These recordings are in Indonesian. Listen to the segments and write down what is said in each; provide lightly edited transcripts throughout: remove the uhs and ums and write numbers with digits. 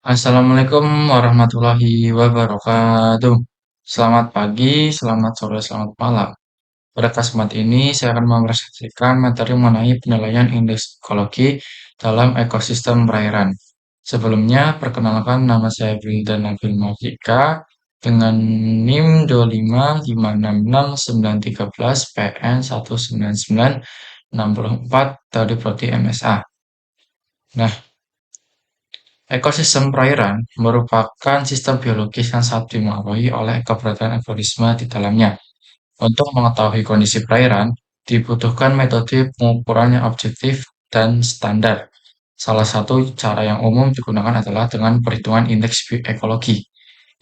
Assalamualaikum warahmatullahi wabarakatuh. Selamat pagi, selamat sore, selamat malam. Pada kesempatan ini, saya akan mempresentasikan materi mengenai penilaian indeks ekologi dalam ekosistem perairan. Sebelumnya, perkenalkan nama saya Wildan Nabil Maldika dengan NIM 255566913 PN 19964 dari Prodi MSA. Nah, ekosistem perairan merupakan sistem biologis yang sangat dipengaruhi oleh keberadaan organisme di dalamnya. Untuk mengetahui kondisi perairan, dibutuhkan metode pengukuran yang objektif dan standar. Salah satu cara yang umum digunakan adalah dengan perhitungan indeks ekologi.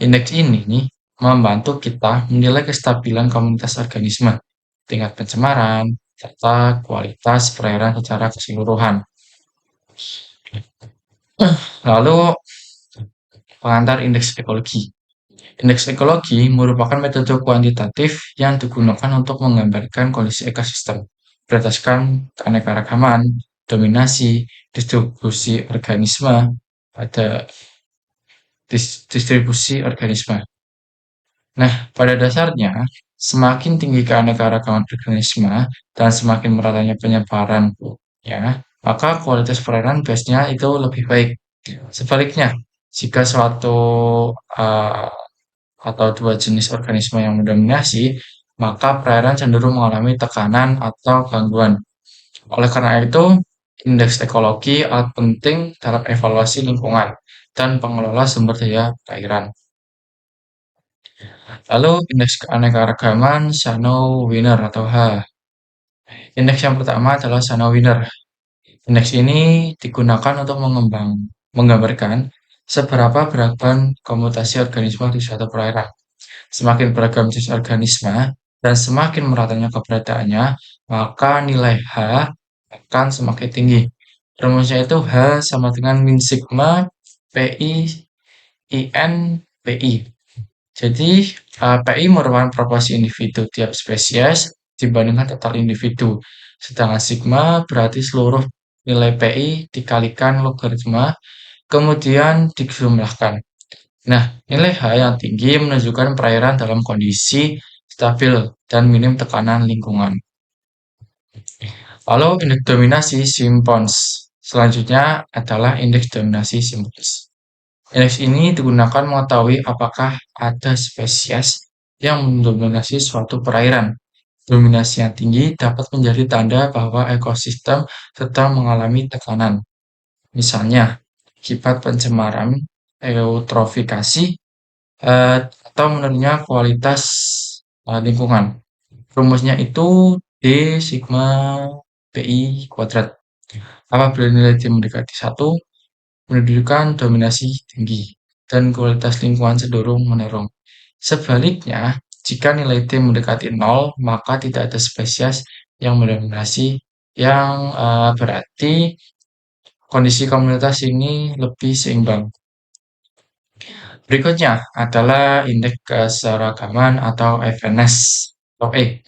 Indeks ini nih, membantu kita menilai kestabilan komunitas organisme, tingkat pencemaran, serta kualitas perairan secara keseluruhan. Lalu, pengantar indeks ekologi. Indeks ekologi merupakan metode kuantitatif yang digunakan untuk menggambarkan kondisi ekosistem berdasarkan keanekaragaman, dominasi, distribusi organisme, pada distribusi organisme. Nah, pada dasarnya, semakin tinggi keanekaragaman organisme dan semakin meratanya penyebaran, ya, maka kualitas perairan biasanya itu lebih baik. Sebaliknya, jika suatu uh, atau dua jenis organisme yang mendominasi, maka perairan cenderung mengalami tekanan atau gangguan. Oleh karena itu, indeks ekologi alat penting dalam evaluasi lingkungan dan pengelola sumber daya perairan. Lalu, indeks keanekaragaman Shano-Wiener atau H. Indeks yang pertama adalah Shano-Wiener. Indeks ini digunakan untuk menggambarkan seberapa beragam komutasi organisme di suatu perairan. Semakin beragam jenis organisme dan semakin meratanya keberadaannya, maka nilai H akan semakin tinggi. Rumusnya itu H sama dengan min sigma PI IN PI. Jadi, PI merupakan proporsi individu tiap spesies dibandingkan total individu. Sedangkan sigma berarti seluruh nilai PI dikalikan logaritma, kemudian dijumlahkan. Nah, nilai H yang tinggi menunjukkan perairan dalam kondisi stabil dan minim tekanan lingkungan. Lalu indeks dominasi Simpons. Selanjutnya adalah indeks dominasi Simpons. Indeks ini digunakan mengetahui apakah ada spesies yang mendominasi suatu perairan. Dominasi yang tinggi dapat menjadi tanda bahwa ekosistem sedang mengalami tekanan. Misalnya, akibat pencemaran, eutrofikasi, atau menurunnya kualitas lingkungan. Rumusnya itu D sigma PI kuadrat. Apabila nilai T mendekati 1, menunjukkan dominasi tinggi dan kualitas lingkungan cenderung menurun. Sebaliknya, jika nilai T mendekati 0, maka tidak ada spesies yang mendominasi, yang berarti kondisi komunitas ini lebih seimbang. Berikutnya adalah indeks keseragaman atau FNS atau E.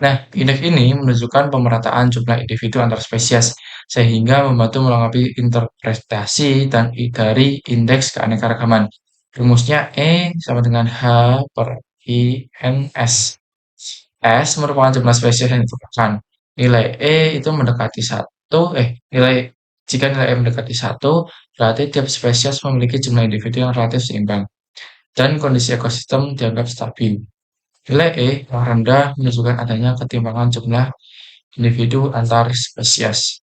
Nah, indeks ini menunjukkan pemerataan jumlah individu antar spesies sehingga membantu melengkapi interpretasi dan dari indeks keanekaragaman. Rumusnya E sama dengan H per INS. S merupakan jumlah spesies yang ditemukan. Nilai E itu mendekati satu, nilai jika nilai E mendekati satu, berarti tiap spesies memiliki jumlah individu yang relatif seimbang dan kondisi ekosistem dianggap stabil. Nilai E yang rendah menunjukkan adanya ketimpangan jumlah individu antar spesies.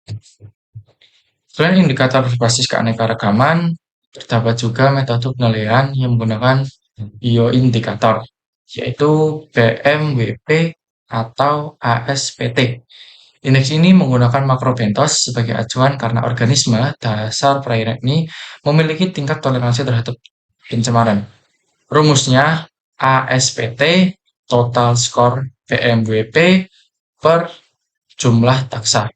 Selain indikator berbasis keanekaragaman, terdapat juga metode penilaian yang menggunakan bioindikator, yaitu BMWP atau ASPT. Indeks ini menggunakan makrobentos sebagai acuan karena organisme dasar perairan ini memiliki tingkat toleransi terhadap pencemaran. Rumusnya ASPT total skor BMWP per jumlah taksa.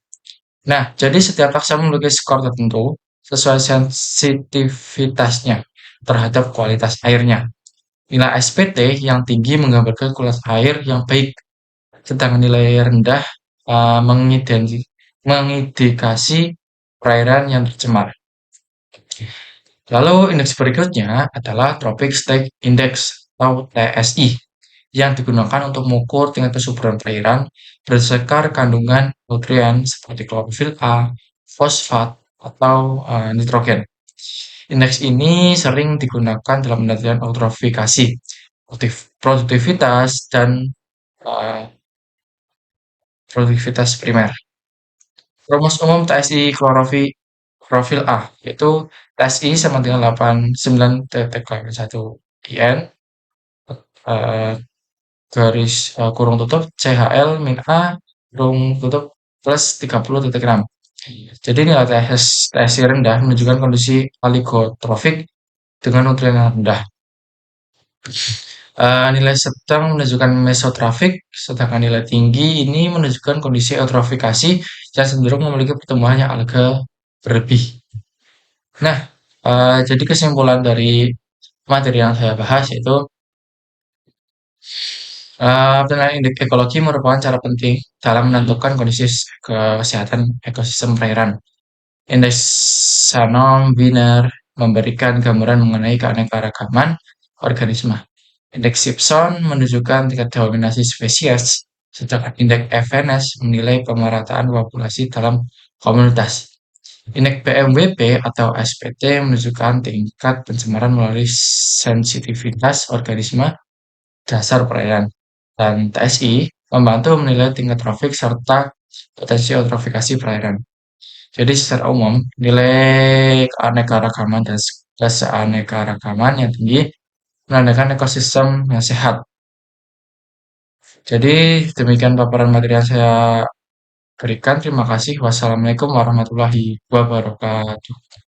Nah, jadi setiap taksa memiliki skor tertentu sesuai sensitivitasnya terhadap kualitas airnya. Nilai SPT yang tinggi menggambarkan kualitas air yang baik, sedangkan nilai rendah mengindikasi perairan yang tercemar. Lalu indeks berikutnya adalah Trophic State Index atau TSI yang digunakan untuk mengukur tingkat kesuburan perairan berdasarkan kandungan nutrien seperti klorofil A, fosfat, atau nitrogen. Indeks ini sering digunakan dalam penelitian eutrofikasi, produktivitas, dan eh, produktivitas primer. Rumus umum TSI klorofil A yaitu TSI sama dengan 89,1 IN eh, garis kurung tutup CHL min A kurung tutup plus 30,6. Jadi nilai TSI rendah menunjukkan kondisi oligotrofik dengan nutrien yang rendah. Nilai sedang menunjukkan mesotrofik, sedangkan nilai tinggi ini menunjukkan kondisi eutrofikasi yang cenderung memiliki pertumbuhannya alga berlebih. Nah, jadi kesimpulan dari materi yang saya bahas yaitu penilaian indeks ekologi merupakan cara penting dalam menentukan kondisi kesehatan ekosistem perairan. Indeks Shannon Biner memberikan gambaran mengenai keanekaragaman organisme. Indeks Simpson menunjukkan tingkat dominasi spesies, sedangkan indeks FNS menilai pemerataan populasi dalam komunitas. Indeks PMWP atau SPT menunjukkan tingkat pencemaran melalui sensitivitas organisme dasar perairan. Dan TSI membantu menilai tingkat trafik serta potensi eutrofikasi perairan. Jadi secara umum, nilai keanekaragaman dan keanekaragaman yang tinggi menandakan ekosistem yang sehat. Jadi demikian paparan materi yang saya berikan. Terima kasih. Wassalamualaikum warahmatullahi wabarakatuh.